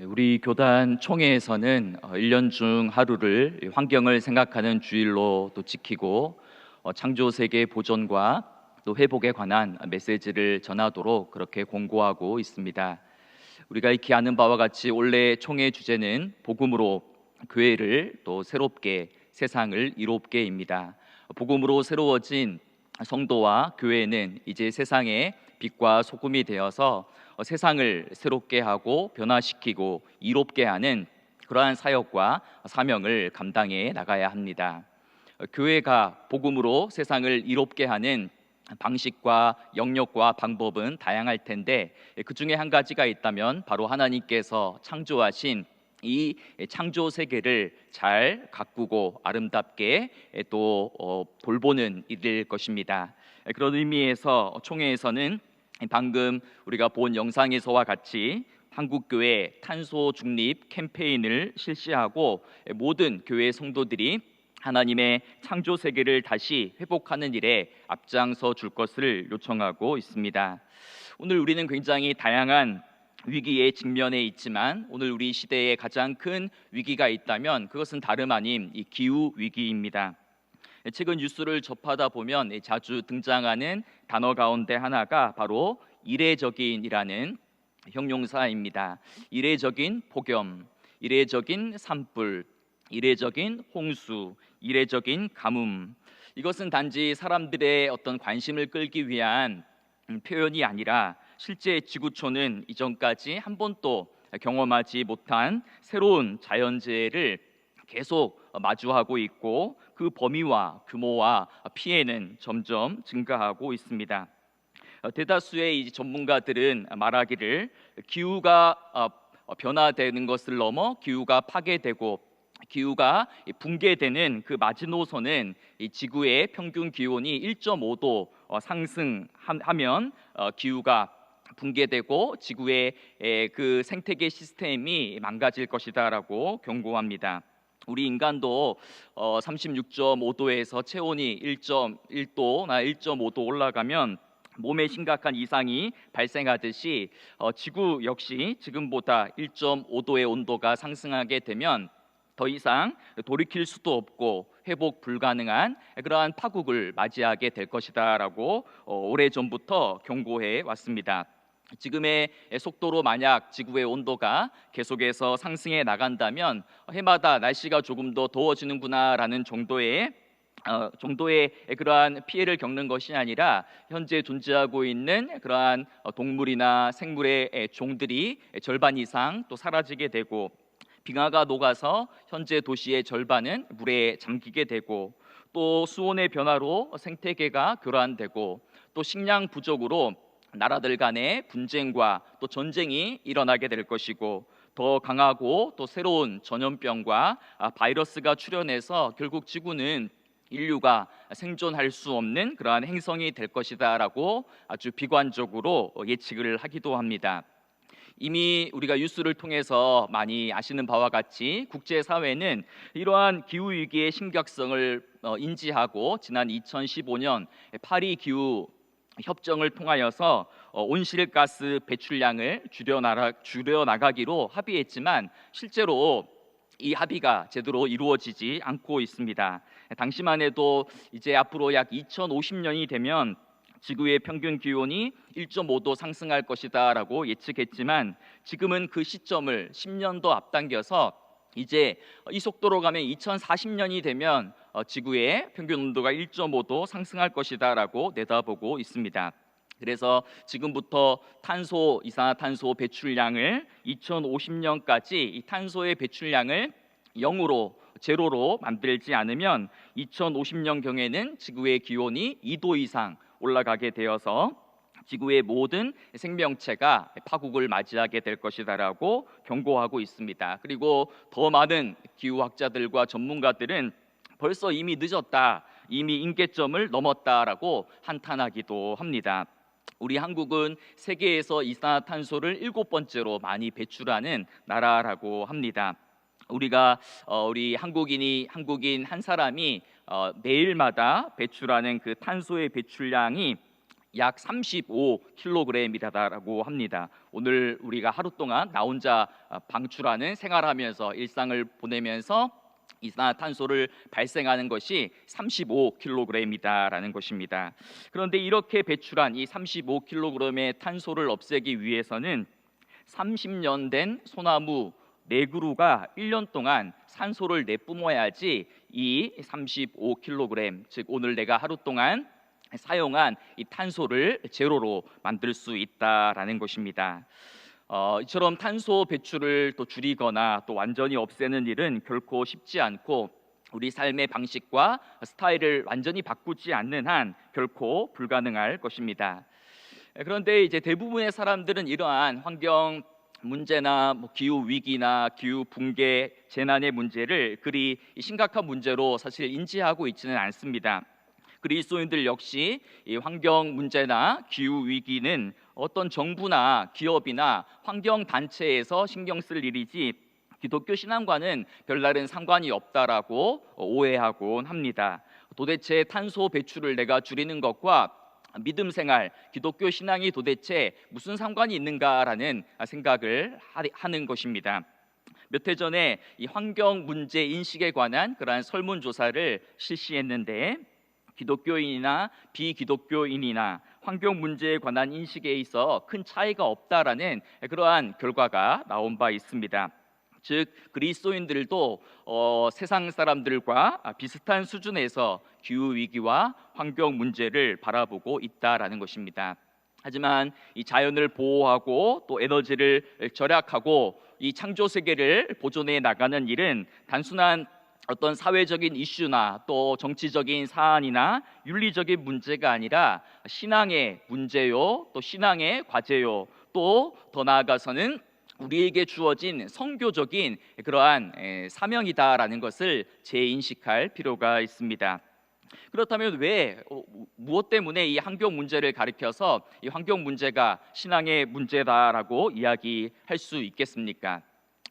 우리 교단 총회에서는 1년 중 하루를 환경을 생각하는 주일로 또 지키고 창조 세계 보존과 또 회복에 관한 메시지를 전하도록 그렇게 공고하고 있습니다. 우리가 익히 아는 바와 같이 올해 총회 주제는 복음으로 교회를 또 새롭게 세상을 이롭게입니다. 복음으로 새로워진 성도와 교회는 이제 세상의 빛과 소금이 되어서 세상을 새롭게 하고 변화시키고 이롭게 하는 그러한 사역과 사명을 감당해 나가야 합니다. 교회가 복음으로 세상을 이롭게 하는 방식과 영역과 방법은 다양할 텐데 그 중에 한 가지가 있다면 바로 하나님께서 창조하신 이 창조 세계를 잘 가꾸고 아름답게 또 돌보는 일일 것입니다. 그런 의미에서 총회에서는 방금 우리가 본 영상에서와 같이 한국교회 탄소 중립 캠페인을 실시하고 모든 교회 성도들이 하나님의 창조 세계를 다시 회복하는 일에 앞장서 줄 것을 요청하고 있습니다. 오늘 우리는 굉장히 다양한 위기에 직면해 있지만 오늘 우리 시대에 가장 큰 위기가 있다면 그것은 다름 아닌 이 기후 위기입니다. 최근 뉴스를 접하다 보면 자주 등장하는 단어 가운데 하나가 바로 이례적인이라는 형용사입니다. 이례적인 폭염, 이례적인 산불, 이례적인 홍수, 이례적인 가뭄. 이것은 단지 사람들의 어떤 관심을 끌기 위한 표현이 아니라 실제 지구촌은 이전까지 한 번도 경험하지 못한 새로운 자연재해를 계속 마주하고 있고 그 범위와 규모와 피해는 점점 증가하고 있습니다. 대다수의 전문가들은 말하기를 기후가 변화되는 것을 넘어 기후가 파괴되고 기후가 붕괴되는 그 마지노선은 지구의 평균 기온이 1.5도 상승하면 기후가 붕괴되고 지구의 그 생태계 시스템이 망가질 것이다라고 경고합니다. 우리 인간도 36.5도에서 체온이 1.1도나 1.5도 올라가면 몸에 심각한 이상이 발생하듯이 지구 역시 지금보다 1.5도의 온도가 상승하게 되면 더 이상 돌이킬 수도 없고 회복 불가능한 그러한 파국을 맞이하게 될 것이다라고 오래전부터 경고해 왔습니다. 지금의 속도로 만약 지구의 온도가 계속해서 상승해 나간다면 해마다 날씨가 조금 더 더워지는구나라는 정도의 그러한 피해를 겪는 것이 아니라 현재 존재하고 있는 그러한 동물이나 생물의 종들이 절반 이상 또 사라지게 되고 빙하가 녹아서 현재 도시의 절반은 물에 잠기게 되고 또 수온의 변화로 생태계가 교란되고 또 식량 부족으로 나라들 간의 분쟁과 또 전쟁이 일어나게 될 것이고 더 강하고 또 새로운 전염병과 바이러스가 출현해서 결국 지구는 인류가 생존할 수 없는 그러한 행성이 될 것이다라고 아주 비관적으로 예측을 하기도 합니다. 이미 우리가 뉴스를 통해서 많이 아시는 바와 같이 국제사회는 이러한 기후위기의 심각성을 인지하고 지난 2015년 파리 기후 협정을 통하여서 온실가스 배출량을 줄여나가기로 합의했지만 실제로 이 합의가 제대로 이루어지지 않고 있습니다. 당시만 해도 이제 앞으로 약 2050년이 되면 지구의 평균 기온이 1.5도 상승할 것이다라고 예측했지만 지금은 그 시점을 10년 더 앞당겨서 이제 이 속도로 가면 2040년이 되면 지구의 평균 온도가 1.5도 상승할 것이다라고 내다보고 있습니다. 그래서 지금부터 이산화탄소 배출량을 2050년까지 이 탄소의 배출량을 제로로 만들지 않으면 2050년 경에는 지구의 기온이 2도 이상 올라가게 되어서 지구의 모든 생명체가 파국을 맞이하게 될 것이다라고 경고하고 있습니다. 그리고 더 많은 기후학자들과 전문가들은 벌써 이미 늦었다, 이미 임계점을 넘었다라고 한탄하기도 합니다. 우리 한국은 세계에서 이산화탄소를 7번째로 많이 배출하는 나라라고 합니다. 우리 한국인 한 사람이 매일마다 배출하는 그 탄소의 배출량이 약 35kg이라고 합니다. 오늘 우리가 하루 동안 나 혼자 방출하는 생활하면서 일상을 보내면서 이산화탄소를 발생하는 것이 35kg이다라는 것입니다. 그런데 이렇게 배출한 이 35kg의 탄소를 없애기 위해서는 30년 된 소나무 4그루가 1년 동안 산소를 내뿜어야지 이 35kg, 즉 오늘 내가 하루 동안 사용한 이 탄소를 제로로 만들 수 있다라는 것입니다. 이처럼 탄소 배출을 또 줄이거나 또 완전히 없애는 일은 결코 쉽지 않고 우리 삶의 방식과 스타일을 완전히 바꾸지 않는 한 결코 불가능할 것입니다. 그런데 이제 대부분의 사람들은 이러한 환경 문제나 기후 위기나 기후 붕괴 재난의 문제를 그리 심각한 문제로 사실 인지하고 있지는 않습니다. 그리스도인들 역시 이 환경 문제나 기후 위기는 어떤 정부나 기업이나 환경 단체에서 신경 쓸 일이지 기독교 신앙과는 별다른 상관이 없다라고 오해하곤 합니다. 도대체 탄소 배출을 내가 줄이는 것과 믿음 생활, 기독교 신앙이 도대체 무슨 상관이 있는가라는 생각을 하는 것입니다. 몇 해 전에 이 환경 문제 인식에 관한 그러한 설문조사를 실시했는데 기독교인이나 비기독교인이나 환경 문제에 관한 인식에 있어 큰 차이가 없다라는 그러한 결과가 나온 바 있습니다. 즉 그리스도인들도 세상 사람들과 비슷한 수준에서 기후 위기와 환경 문제를 바라보고 있다라는 것입니다. 하지만 이 자연을 보호하고 또 에너지를 절약하고 이 창조 세계를 보존해 나가는 일은 단순한 어떤 사회적인 이슈나 또 정치적인 사안이나 윤리적인 문제가 아니라 신앙의 문제요, 또 신앙의 과제요, 또 더 나아가서는 우리에게 주어진 선교적인 그러한 사명이다라는 것을 재인식할 필요가 있습니다. 그렇다면 왜 무엇 때문에 이 환경 문제를 가리켜서 이 환경 문제가 신앙의 문제다라고 이야기할 수 있겠습니까?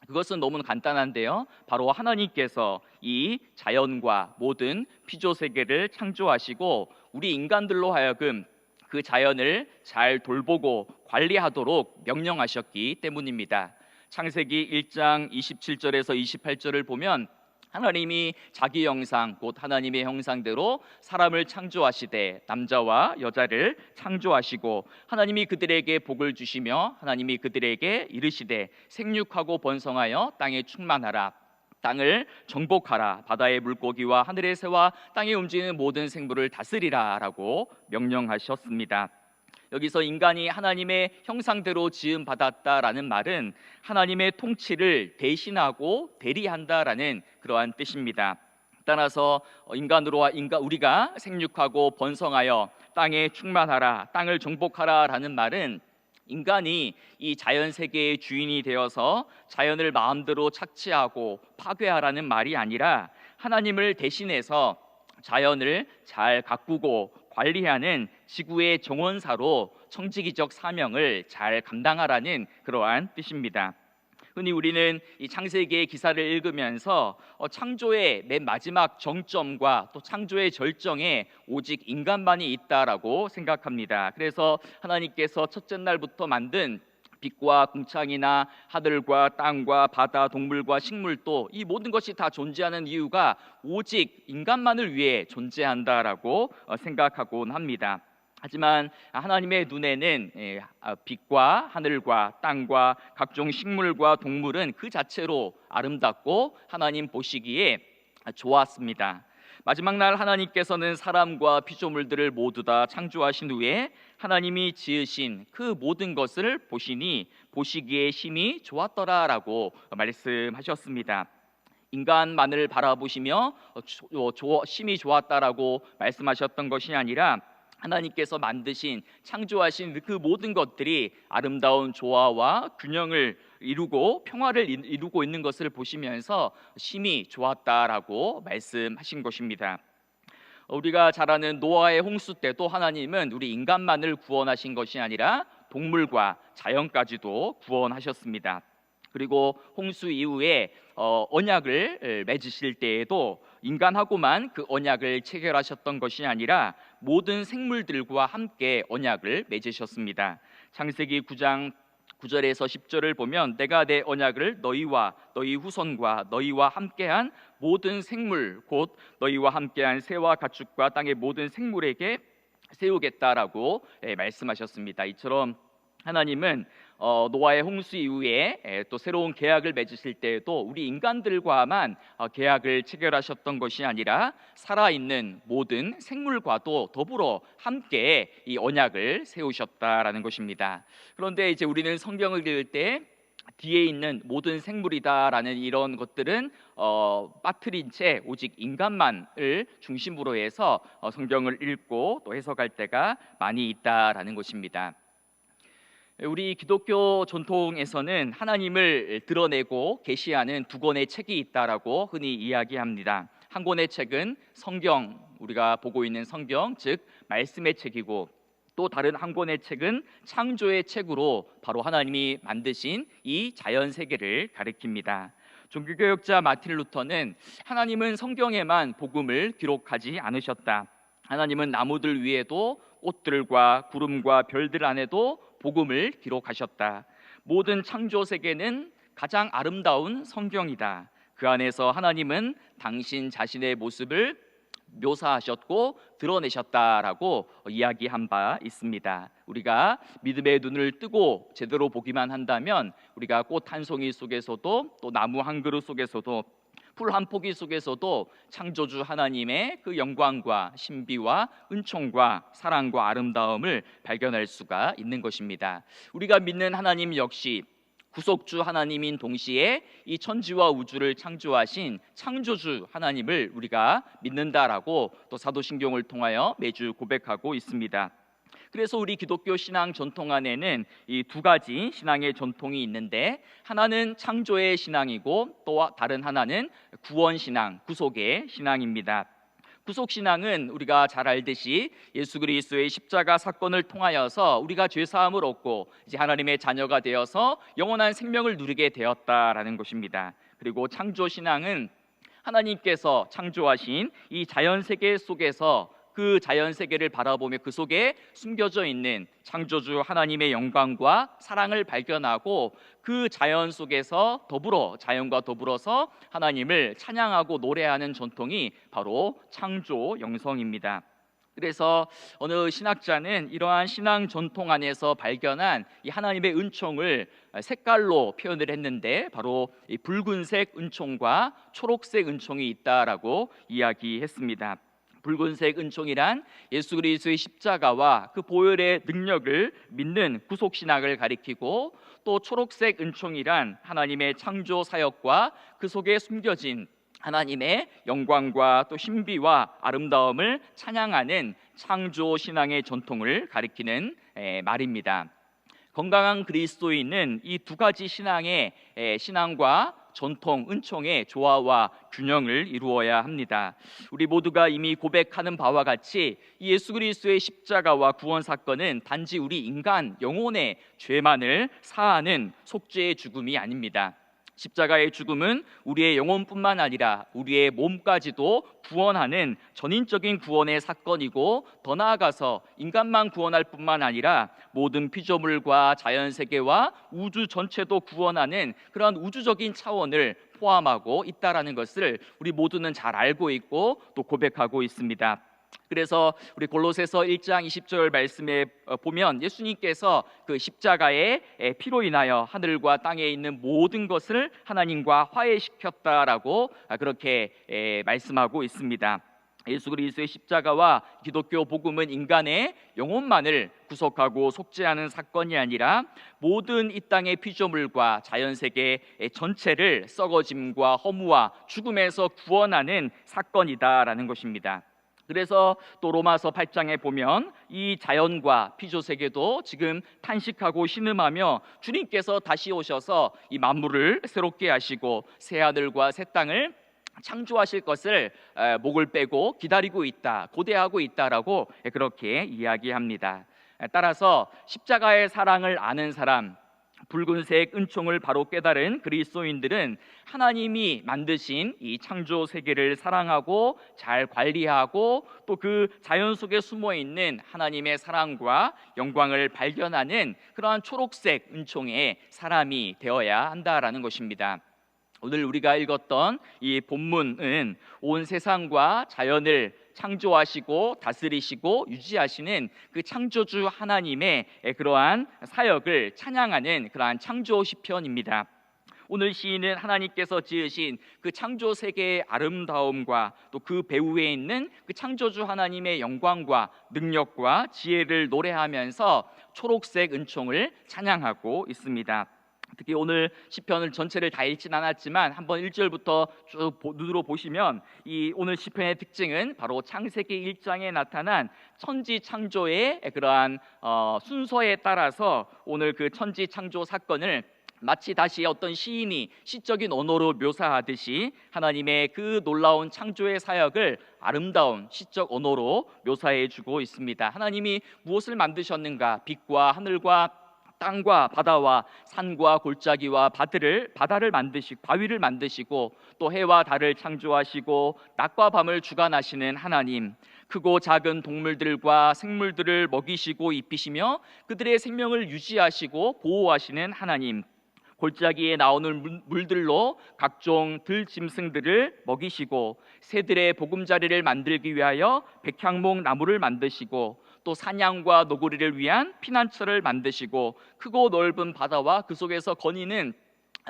그것은 너무 간단한데요. 바로 하나님께서 이 자연과 모든 피조 세계를 창조하시고 우리 인간들로 하여금 그 자연을 잘 돌보고 관리하도록 명령하셨기 때문입니다. 창세기 1장 27절에서 28절을 보면 하나님이 자기 형상 곧 하나님의 형상대로 사람을 창조하시되 남자와 여자를 창조하시고 하나님이 그들에게 복을 주시며 하나님이 그들에게 이르시되 생육하고 번성하여 땅에 충만하라 땅을 정복하라 바다의 물고기와 하늘의 새와 땅에 움직이는 모든 생물을 다스리라 라고 명령하셨습니다. 여기서 인간이 하나님의 형상대로 지음 받았다라는 말은 하나님의 통치를 대신하고 대리한다라는 그러한 뜻입니다. 따라서 우리가 생육하고 번성하여 땅에 충만하라 땅을 정복하라라는 말은 인간이 이 자연 세계의 주인이 되어서 자연을 마음대로 착취하고 파괴하라는 말이 아니라 하나님을 대신해서 자연을 잘 가꾸고 관리하는 지구의 정원사로 청지기적 사명을 잘 감당하라는 그러한 뜻입니다. 흔히 우리는 이 창세기의 기사를 읽으면서 창조의 맨 마지막 정점과 또 창조의 절정에 오직 인간만이 있다라고 생각합니다. 그래서 하나님께서 첫째 날부터 만든 빛과 궁창이나 하늘과 땅과 바다, 동물과 식물도 이 모든 것이 다 존재하는 이유가 오직 인간만을 위해 존재한다라고 생각하곤 합니다. 하지만 하나님의 눈에는 빛과 하늘과 땅과 각종 식물과 동물은 그 자체로 아름답고 하나님 보시기에 좋았습니다. 마지막 날 하나님께서는 사람과 피조물들을 모두 다 창조하신 후에 하나님이 지으신 그 모든 것을 보시니 보시기에 심히 좋았더라라고 말씀하셨습니다. 인간만을 바라보시며 심히 좋았다라고 말씀하셨던 것이 아니라 하나님께서 만드신 창조하신 그 모든 것들이 아름다운 조화와 균형을 이루고 평화를 이루고 있는 것을 보시면서 심히 좋았다라고 말씀하신 것입니다. 우리가 잘 아는 노아의 홍수 때도 하나님은 우리 인간만을 구원하신 것이 아니라 동물과 자연까지도 구원하셨습니다. 그리고 홍수 이후에 언약을 맺으실 때에도 인간하고만 그 언약을 체결하셨던 것이 아니라 모든 생물들과 함께 언약을 맺으셨습니다. 창세기 9장 9절에서 10절을 보면 내가 내 언약을 너희와 너희 후손과 너희와 함께한 모든 생물 곧 너희와 함께한 새와 가축과 땅의 모든 생물에게 세우겠다라고 말씀하셨습니다. 이처럼 하나님은 노아의 홍수 이후에 또 새로운 계약을 맺으실 때에도 우리 인간들과만 계약을 체결하셨던 것이 아니라 살아있는 모든 생물과도 더불어 함께 이 언약을 세우셨다라는 것입니다. 그런데 이제 우리는 성경을 읽을 때 뒤에 있는 모든 생물이다라는 이런 것들은 빠뜨린 채 오직 인간만을 중심으로 해서 성경을 읽고 또 해석할 때가 많이 있다라는 것입니다. 우리 기독교 전통에서는 하나님을 드러내고 계시하는 두 권의 책이 있다라고 흔히 이야기합니다. 한 권의 책은 성경, 우리가 보고 있는 성경, 즉 말씀의 책이고, 또 다른 한 권의 책은 창조의 책으로 바로 하나님이 만드신 이 자연 세계를 가리킵니다. 종교개혁자 마틴 루터는 하나님은 성경에만 복음을 기록하지 않으셨다. 하나님은 나무들 위에도 꽃들과 구름과 별들 안에도 복음을 기록하셨다. 모든 창조 세계는 가장 아름다운 성경이다. 그 안에서 하나님은 당신 자신의 모습을 묘사하셨고 드러내셨다라고 이야기한 바 있습니다. 우리가 믿음의 눈을 뜨고 제대로 보기만 한다면 우리가 꽃 한 송이 속에서도 또 나무 한 그루 속에서도 풀 한 포기 속에서도 창조주 하나님의 그 영광과 신비와 은총과 사랑과 아름다움을 발견할 수가 있는 것입니다. 우리가 믿는 하나님 역시 구속주 하나님인 동시에 이 천지와 우주를 창조하신 창조주 하나님을 우리가 믿는다라고 또 사도신경을 통하여 매주 고백하고 있습니다. 그래서 우리 기독교 신앙 전통 안에는 이 두 가지 신앙의 전통이 있는데, 하나는 창조의 신앙이고 또 다른 하나는 구원 신앙, 구속의 신앙입니다. 구속 신앙은 우리가 잘 알듯이 예수 그리스도의 십자가 사건을 통하여서 우리가 죄 사함을 얻고 이제 하나님의 자녀가 되어서 영원한 생명을 누리게 되었다라는 것입니다. 그리고 창조 신앙은 하나님께서 창조하신 이 자연 세계 속에서 그 자연 세계를 바라보며 그 속에 숨겨져 있는 창조주 하나님의 영광과 사랑을 발견하고 그 자연 속에서 자연과 더불어서 하나님을 찬양하고 노래하는 전통이 바로 창조 영성입니다. 그래서 어느 신학자는 이러한 신앙 전통 안에서 발견한 이 하나님의 은총을 색깔로 표현을 했는데, 바로 이 붉은색 은총과 초록색 은총이 있다라고 이야기했습니다. 붉은색 은총이란 예수 그리스도의 십자가와 그 보혈의 능력을 믿는 구속 신학을 가리키고, 또 초록색 은총이란 하나님의 창조 사역과 그 속에 숨겨진 하나님의 영광과 또 신비와 아름다움을 찬양하는 창조 신앙의 전통을 가리키는 말입니다. 건강한 그리스도인은 이 두 가지 신앙과 전통, 은총의 조화와 균형을 이루어야 합니다. 우리 모두가 이미 고백하는 바와 같이 예수 그리스도의 십자가와 구원 사건은 단지 우리 인간 영혼의 죄만을 사하는 속죄의 죽음이 아닙니다. 십자가의 죽음은 우리의 영혼뿐만 아니라 우리의 몸까지도 구원하는 전인적인 구원의 사건이고, 더 나아가서 인간만 구원할 뿐만 아니라 모든 피조물과 자연세계와 우주 전체도 구원하는 그러한 우주적인 차원을 포함하고 있다라는 것을 우리 모두는 잘 알고 있고 또 고백하고 있습니다. 그래서 우리 골로새서 1장 20절 말씀에 보면 예수님께서 그 십자가의 피로 인하여 하늘과 땅에 있는 모든 것을 하나님과 화해시켰다라고 그렇게 말씀하고 있습니다. 예수 그리스도의 십자가와 기독교 복음은 인간의 영혼만을 구속하고 속죄하는 사건이 아니라 모든 이 땅의 피조물과 자연세계 전체를 썩어짐과 허무와 죽음에서 구원하는 사건이다라는 것입니다. 그래서 또 로마서 8장에 보면 이 자연과 피조세계도 지금 탄식하고 신음하며 주님께서 다시 오셔서 이 만물을 새롭게 하시고 새 하늘과 새 땅을 창조하실 것을 목을 빼고 기다리고 있다, 고대하고 있다라고 그렇게 이야기합니다. 따라서 십자가의 사랑을 아는 사람, 붉은색 은총을 바로 깨달은 그리스도인들은 하나님이 만드신 이 창조 세계를 사랑하고 잘 관리하고 또 그 자연 속에 숨어 있는 하나님의 사랑과 영광을 발견하는 그러한 초록색 은총의 사람이 되어야 한다라는 것입니다. 오늘 우리가 읽었던 이 본문은 온 세상과 자연을 창조하시고 다스리시고 유지하시는 그 창조주 하나님의 그러한 사역을 찬양하는 그러한 창조 시편입니다. 오늘 시인은 하나님께서 지으신 그 창조 세계의 아름다움과 또 그 배후에 있는 그 창조주 하나님의 영광과 능력과 지혜를 노래하면서 초록색 은총을 찬양하고 있습니다. 특히 오늘 시편을 전체를 다 읽진 않았지만 한번 1절부터 쭉 눈으로 보시면 이 오늘 시편의 특징은 바로 창세기 1장에 나타난 천지 창조의 그러한 순서에 따라서 오늘 그 천지 창조 사건을 마치 다시 어떤 시인이 시적인 언어로 묘사하듯이 하나님의 그 놀라운 창조의 사역을 아름다운 시적 언어로 묘사해 주고 있습니다. 하나님이 무엇을 만드셨는가? 빛과 하늘과 땅과 바다와 산과 골짜기와 바다를 만드시고 바위를 만드시고 또 해와 달을 창조하시고 낮과 밤을 주관하시는 하나님, 크고 작은 동물들과 생물들을 먹이시고 입히시며 그들의 생명을 유지하시고 보호하시는 하나님, 골짜기에 나오는 물들로 각종 들짐승들을 먹이시고 새들의 보금자리를 만들기 위하여 백향목 나무를 만드시고 또 사냥과 노구리를 위한 피난처를 만드시고 크고 넓은 바다와 그 속에서 거니는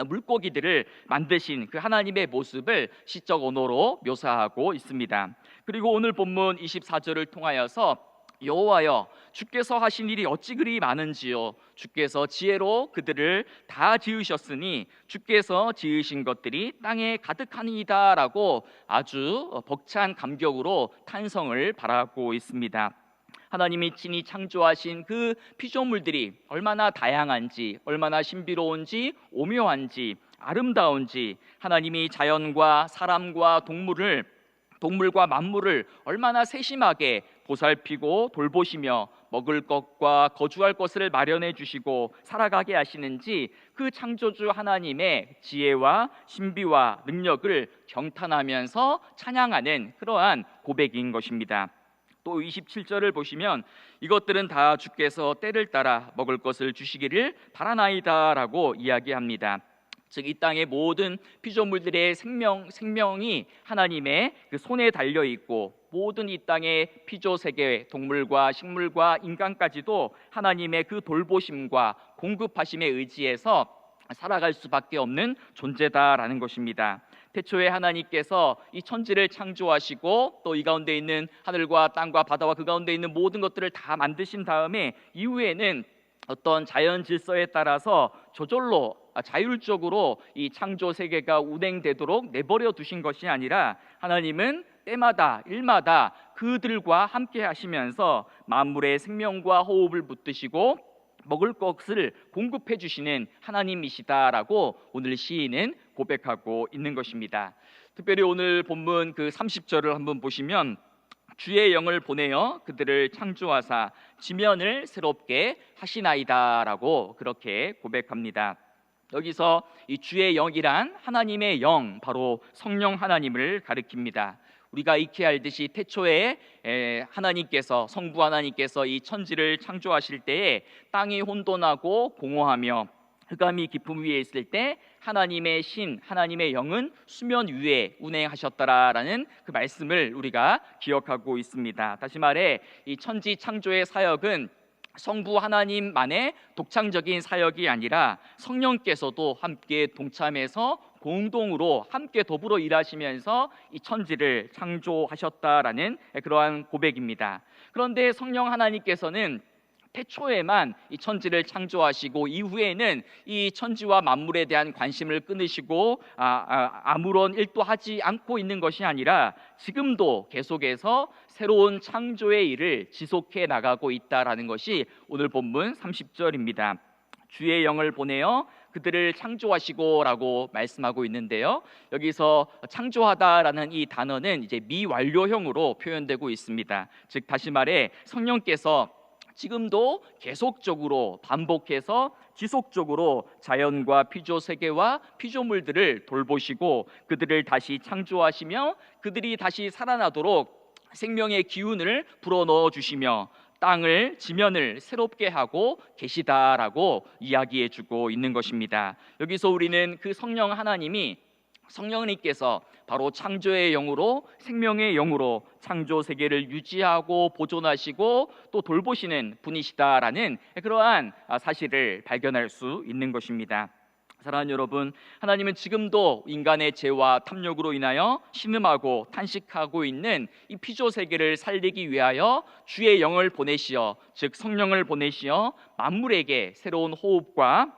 물고기들을 만드신 그 하나님의 모습을 시적 언어로 묘사하고 있습니다. 그리고 오늘 본문 24절을 통하여서 여호와여 주께서 하신 일이 어찌 그리 많은지요, 주께서 지혜로 그들을 다 지으셨으니 주께서 지으신 것들이 땅에 가득하니이다 라고 아주 벅찬 감격으로 탄성을 발하고 있습니다. 하나님이 친히 창조하신 그 피조물들이 얼마나 다양한지, 얼마나 신비로운지, 오묘한지, 아름다운지, 하나님이 자연과 사람과 동물과 만물을 얼마나 세심하게 보살피고 돌보시며 먹을 것과 거주할 것을 마련해 주시고 살아가게 하시는지 그 창조주 하나님의 지혜와 신비와 능력을 경탄하면서 찬양하는 그러한 고백인 것입니다. 또 27절을 보시면 이것들은 다 주께서 때를 따라 먹을 것을 주시기를 바라나이다 라고 이야기합니다. 즉 이 땅의 모든 피조물들의 생명이 하나님의 그 손에 달려 있고 모든 이 땅의 피조 세계 동물과 식물과 인간까지도 하나님의 그 돌보심과 공급하심에 의지해서 살아갈 수밖에 없는 존재다라는 것입니다. 태초에 하나님께서 이 천지를 창조하시고 또 이 가운데 있는 하늘과 땅과 바다와 그 가운데 있는 모든 것들을 다 만드신 다음에 이후에는 어떤 자연 질서에 따라서 저절로 자율적으로 이 창조 세계가 운행되도록 내버려 두신 것이 아니라 하나님은 때마다 일마다 그들과 함께 하시면서 만물의 생명과 호흡을 붙드시고 먹을 것을 공급해 주시는 하나님이시다라고 오늘 시인은 고백하고 있는 것입니다. 특별히 오늘 본문 그 30절을 한번 보시면 주의 영을 보내어 그들을 창조하사 지면을 새롭게 하시나이다라고 그렇게 고백합니다. 여기서 이 주의 영이란 하나님의 영, 바로 성령 하나님을 가리킵니다. 우리가 익히 알듯이 태초에 하나님께서 성부 하나님께서 이 천지를 창조하실 때에 땅이 혼돈하고 공허하며 흑암이 깊음 위에 있을 때 하나님의 신, 하나님의 영은 수면 위에 운행하셨더라라는 그 말씀을 우리가 기억하고 있습니다. 다시 말해 이 천지 창조의 사역은 성부 하나님만의 독창적인 사역이 아니라 성령께서도 함께 동참해서 공동으로 함께 더불어 일하시면서 이 천지를 창조하셨다라는 그러한 고백입니다. 그런데 성령 하나님께서는 태초에만 이 천지를 창조하시고 이후에는 이 천지와 만물에 대한 관심을 끊으시고 아무런 일도 하지 않고 있는 것이 아니라 지금도 계속해서 새로운 창조의 일을 지속해 나가고 있다라는 것이 오늘 본문 30절입니다. 주의 영을 보내어 그들을 창조하시고 라고 말씀하고 있는데요, 여기서 창조하다라는 이 단어는 이제 미완료형으로 표현되고 있습니다. 즉 다시 말해 성령께서 지금도 계속적으로 반복해서 지속적으로 자연과 피조 세계와 피조물들을 돌보시고 그들을 다시 창조하시며 그들이 다시 살아나도록 생명의 기운을 불어넣어 주시며 땅을 지면을 새롭게 하고 계시다라고 이야기해 주고 있는 것입니다. 여기서 우리는 그 성령 하나님이 성령님께서 바로 창조의 영으로 생명의 영으로 창조 세계를 유지하고 보존하시고 또 돌보시는 분이시다라는 그러한 사실을 발견할 수 있는 것입니다. 사랑하는 여러분, 하나님은 지금도 인간의 죄와 탐욕으로 인하여 신음하고 탄식하고 있는 이 피조 세계를 살리기 위하여 주의 영을 보내시어 즉 성령을 보내시어 만물에게 새로운 호흡과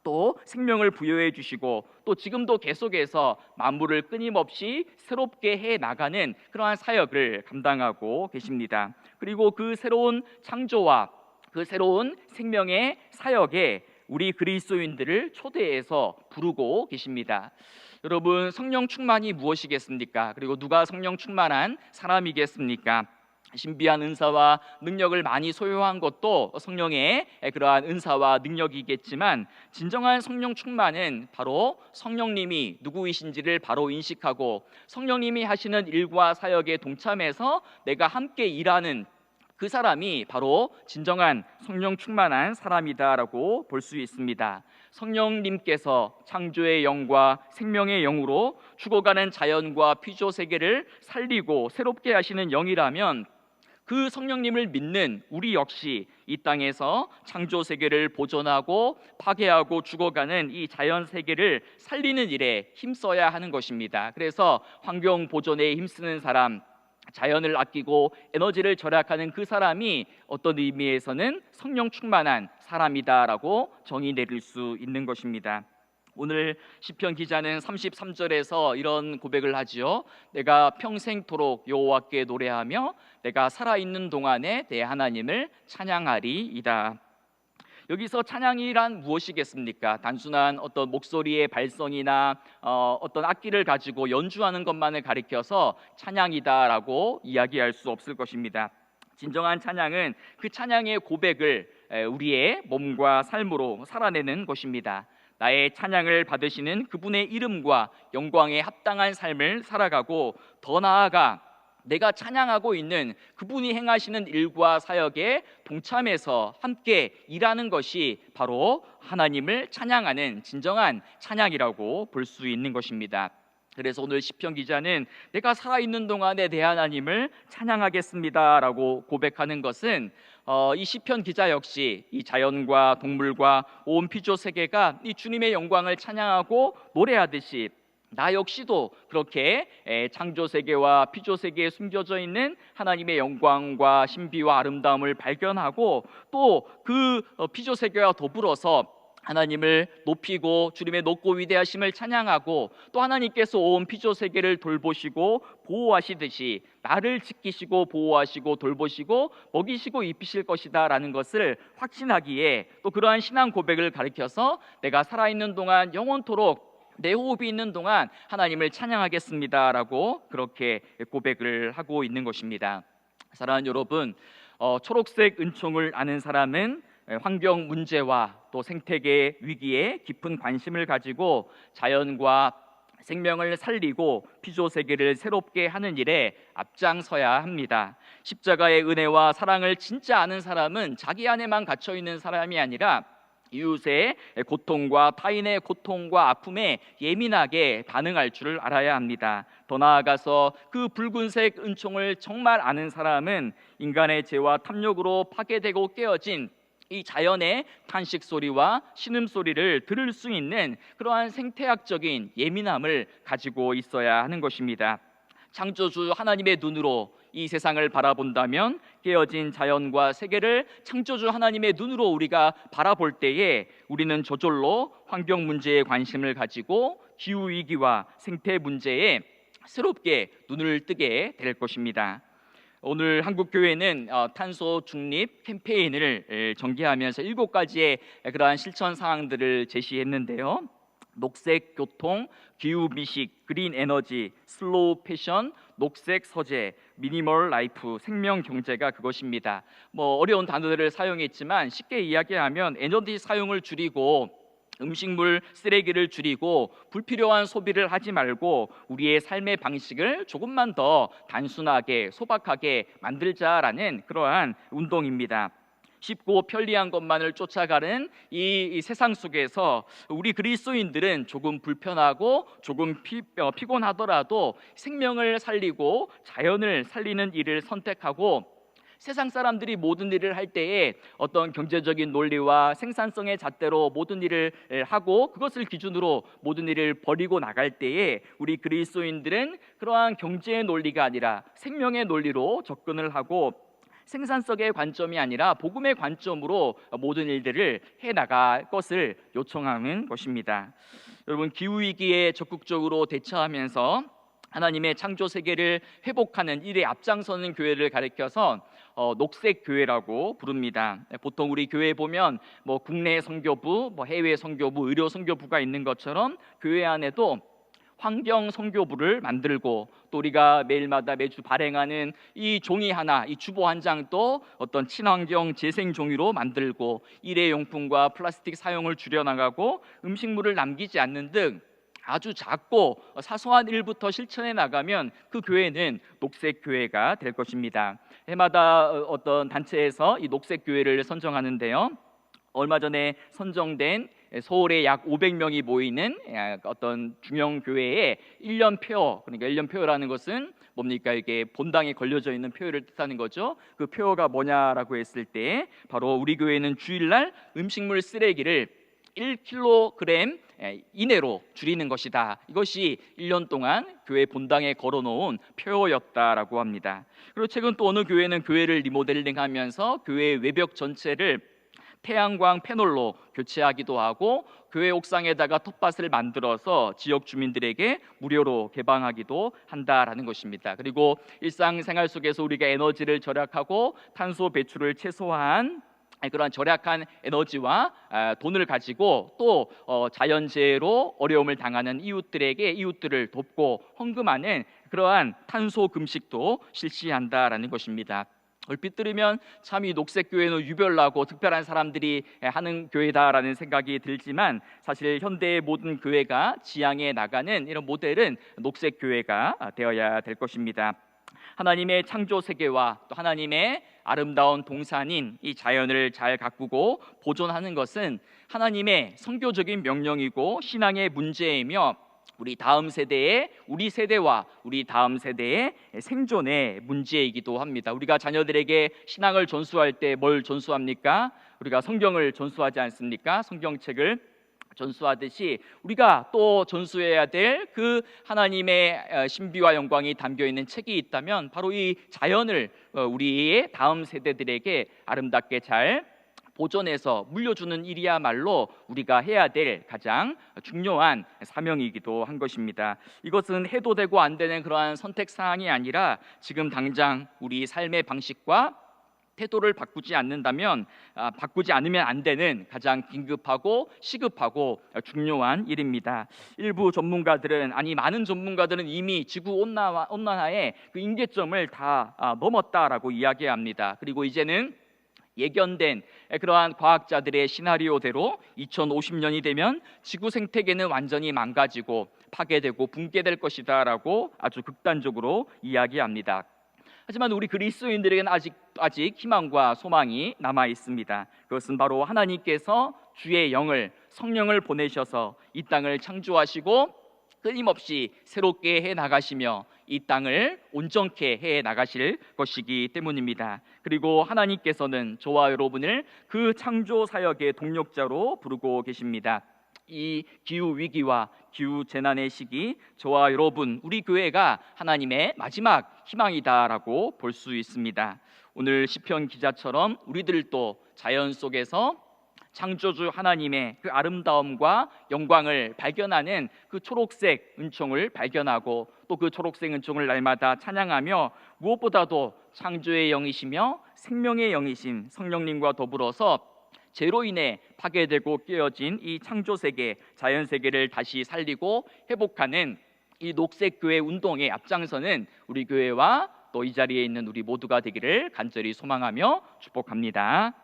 또 생명을 부여해 주시고 또 지금도 계속해서 만물을 끊임없이 새롭게 해 나가는 그러한 사역을 감당하고 계십니다. 그리고 그 새로운 창조와 그 새로운 생명의 사역에 우리 그리스도인들을 초대해서 부르고 계십니다. 여러분, 성령 충만이 무엇이겠습니까? 그리고 누가 성령 충만한 사람이겠습니까? 신비한 은사와 능력을 많이 소유한 것도 성령의 그러한 은사와 능력이겠지만 진정한 성령 충만은 바로 성령님이 누구이신지를 바로 인식하고 성령님이 하시는 일과 사역에 동참해서 내가 함께 일하는 그 사람이 바로 진정한 성령 충만한 사람이다라고 볼 수 있습니다. 성령님께서 창조의 영과 생명의 영으로 죽어가는 자연과 피조 세계를 살리고 새롭게 하시는 영이라면 그 성령님을 믿는 우리 역시 이 땅에서 창조 세계를 보존하고 파괴하고 죽어가는 이 자연 세계를 살리는 일에 힘써야 하는 것입니다. 그래서 환경 보존에 힘쓰는 사람, 자연을 아끼고 에너지를 절약하는 그 사람이 어떤 의미에서는 성령 충만한 사람이다라고 정의 내릴 수 있는 것입니다. 오늘 시편 기자는 33절에서 이런 고백을 하지요. 내가 평생토록 여호와께 노래하며 내가 살아있는 동안에 내 하나님을 찬양하리이다. 여기서 찬양이란 무엇이겠습니까? 단순한 어떤 목소리의 발성이나 어떤 악기를 가지고 연주하는 것만을 가리켜서 찬양이다라고 이야기할 수 없을 것입니다. 진정한 찬양은 그 찬양의 고백을 우리의 몸과 삶으로 살아내는 것입니다. 나의 찬양을 받으시는 그분의 이름과 영광에 합당한 삶을 살아가고 더 나아가 내가 찬양하고 있는 그분이 행하시는 일과 사역에 동참해서 함께 일하는 것이 바로 하나님을 찬양하는 진정한 찬양이라고 볼 수 있는 것입니다. 그래서 오늘 시편 기자는 내가 살아있는 동안에 내 하나님을 찬양하겠습니다라고 고백하는 것은 이 시편 기자 역시 이 자연과 동물과 온 피조 세계가 이 주님의 영광을 찬양하고 노래하듯이 나 역시도 그렇게 창조 세계와 피조 세계에 숨겨져 있는 하나님의 영광과 신비와 아름다움을 발견하고 또 그 피조 세계와 더불어서 하나님을 높이고 주님의 높고 위대하심을 찬양하고 또 하나님께서 온 피조 세계를 돌보시고 보호하시듯이 나를 지키시고 보호하시고 돌보시고 먹이시고 입히실 것이다 라는 것을 확신하기에 또 그러한 신앙 고백을 가리켜서 내가 살아있는 동안 영원토록 내 호흡이 있는 동안 하나님을 찬양하겠습니다라고 그렇게 고백을 하고 있는 것입니다. 사랑하는 여러분, 초록색 은총을 아는 사람은 환경 문제와 또 생태계 위기에 깊은 관심을 가지고 자연과 생명을 살리고 피조 세계를 새롭게 하는 일에 앞장서야 합니다. 십자가의 은혜와 사랑을 진짜 아는 사람은 자기 안에만 갇혀 있는 사람이 아니라 이웃의 고통과 타인의 고통과 아픔에 예민하게 반응할 줄 알아야 합니다. 더 나아가서 그 붉은색 은총을 정말 아는 사람은 인간의 죄와 탐욕으로 파괴되고 깨어진 이 자연의 탄식 소리와 신음 소리를 들을 수 있는 그러한 생태학적인 예민함을 가지고 있어야 하는 것입니다. 창조주 하나님의 눈으로 이 세상을 바라본다면 깨어진 자연과 세계를 창조주 하나님의 눈으로 우리가 바라볼 때에 우리는 저절로 환경 문제에 관심을 가지고 기후 위기와 생태 문제에 새롭게 눈을 뜨게 될 것입니다. 오늘 한국교회는 탄소 중립 캠페인을 전개하면서 7가지의 그러한 실천 사항들을 제시했는데요. 녹색 교통, 기후 미식, 그린 에너지, 슬로우 패션, 녹색 서재, 미니멀 라이프, 생명 경제가 그것입니다. 어려운 단어들을 사용했지만 쉽게 이야기하면 에너지 사용을 줄이고 음식물 쓰레기를 줄이고 불필요한 소비를 하지 말고 우리의 삶의 방식을 조금만 더 단순하게 소박하게 만들자라는 그러한 운동입니다. 쉽고 편리한 것만을 쫓아가는 이 세상 속에서 우리 그리스도인들은 조금 불편하고 조금 피곤하더라도 생명을 살리고 자연을 살리는 일을 선택하고 세상 사람들이 모든 일을 할 때에 어떤 경제적인 논리와 생산성의 잣대로 모든 일을 하고 그것을 기준으로 모든 일을 버리고 나갈 때에 우리 그리스도인들은 그러한 경제의 논리가 아니라 생명의 논리로 접근을 하고 생산성의 관점이 아니라 복음의 관점으로 모든 일들을 해나갈 것을 요청하는 것입니다. 여러분, 기후위기에 적극적으로 대처하면서 하나님의 창조 세계를 회복하는 일에 앞장서는 교회를 가리켜서 녹색 교회라고 부릅니다. 보통 우리 교회에 보면 국내 선교부, 해외 선교부, 의료 선교부가 있는 것처럼 교회 안에도 환경 선교부를 만들고 또 우리가 매주 발행하는 이 종이 하나, 이 주보 한 장도 어떤 친환경 재생 종이로 만들고 일회용품과 플라스틱 사용을 줄여나가고 음식물을 남기지 않는 등 아주 작고 사소한 일부터 실천해 나가면 그 교회는 녹색 교회가 될 것입니다. 해마다 어떤 단체에서 이 녹색 교회를 선정하는데요. 얼마 전에 선정된 서울에 약 500명이 모이는 어떤 중형 교회의 1년 표어, 그러니까 1년 표어라는 것은 뭡니까? 이게 본당에 걸려져 있는 표어를 뜻하는 거죠. 그 표어가 뭐냐라고 했을 때 바로 우리 교회는 주일날 음식물 쓰레기를 1kg 이내로 줄이는 것이다. 이것이 1년 동안 교회 본당에 걸어놓은 표어였다라고 합니다. 그리고 최근 또 어느 교회는 교회를 리모델링하면서 교회 외벽 전체를 태양광 패널로 교체하기도 하고 교회 옥상에다가 텃밭을 만들어서 지역 주민들에게 무료로 개방하기도 한다라는 것입니다. 그리고 일상생활 속에서 우리가 에너지를 절약하고 탄소 배출을 최소화한 그러한 절약한 에너지와 돈을 가지고 또 자연재해로 어려움을 당하는 이웃들을 돕고 헌금하는 그러한 탄소 금식도 실시한다라는 것입니다. 얼핏 들으면 참 이 녹색교회는 유별나고 특별한 사람들이 하는 교회다라는 생각이 들지만 사실 현대의 모든 교회가 지향해 나가는 이런 모델은 녹색교회가 되어야 될 것입니다. 하나님의 창조 세계와 또 하나님의 아름다운 동산인 이 자연을 잘 가꾸고 보존하는 것은 하나님의 선교적인 명령이고 신앙의 문제이며 우리 다음 세대의 우리 세대와 우리 다음 세대의 생존의 문제이기도 합니다. 우리가 자녀들에게 신앙을 전수할 때 뭘 전수합니까? 우리가 성경을 전수하지 않습니까? 성경책을 전수하듯이 우리가 또 전수해야 될 그 하나님의 신비와 영광이 담겨 있는 책이 있다면 바로 이 자연을 우리의 다음 세대들에게 아름답게 잘 보존해서 물려주는 일이야말로 우리가 해야 될 가장 중요한 사명이기도 한 것입니다. 이것은 해도 되고 안 되는 그러한 선택 사항이 아니라 지금 당장 우리 삶의 방식과 태도를 바꾸지 않으면 안 되는 가장 긴급하고 시급하고 중요한 일입니다. 많은 전문가들은 이미 지구 온난화의 그 임계점을 다 넘었다라고 이야기합니다. 그리고 이제는 예견된 그러한 과학자들의 시나리오대로 2050년이 되면 지구 생태계는 완전히 망가지고 파괴되고 붕괴될 것이다라고 아주 극단적으로 이야기합니다. 하지만 우리 그리스도인들에게는 아직 희망과 소망이 남아 있습니다. 그것은 바로 하나님께서 주의 영을 성령을 보내셔서 이 땅을 창조하시고 끊임없이 새롭게 해 나가시며 이 땅을 온전케 해 나가실 것이기 때문입니다. 그리고 하나님께서는 저와 여러분을 그 창조 사역의 동력자로 부르고 계십니다. 이 기후 위기와 기후 재난의 시기, 저와 여러분, 우리 교회가 하나님의 마지막 희망이다라고 볼 수 있습니다. 오늘 시편 기자처럼 우리들도 자연 속에서 창조주 하나님의 그 아름다움과 영광을 발견하는 그 초록색 은총을 발견하고 또 그 초록색 은총을 날마다 찬양하며 무엇보다도 창조의 영이시며 생명의 영이신 성령님과 더불어서 죄로 인해 파괴되고 깨어진 이 창조 세계, 자연 세계를 다시 살리고 회복하는 이 녹색 교회 운동에 앞장서는 우리 교회와 또 이 자리에 있는 우리 모두가 되기를 간절히 소망하며 축복합니다.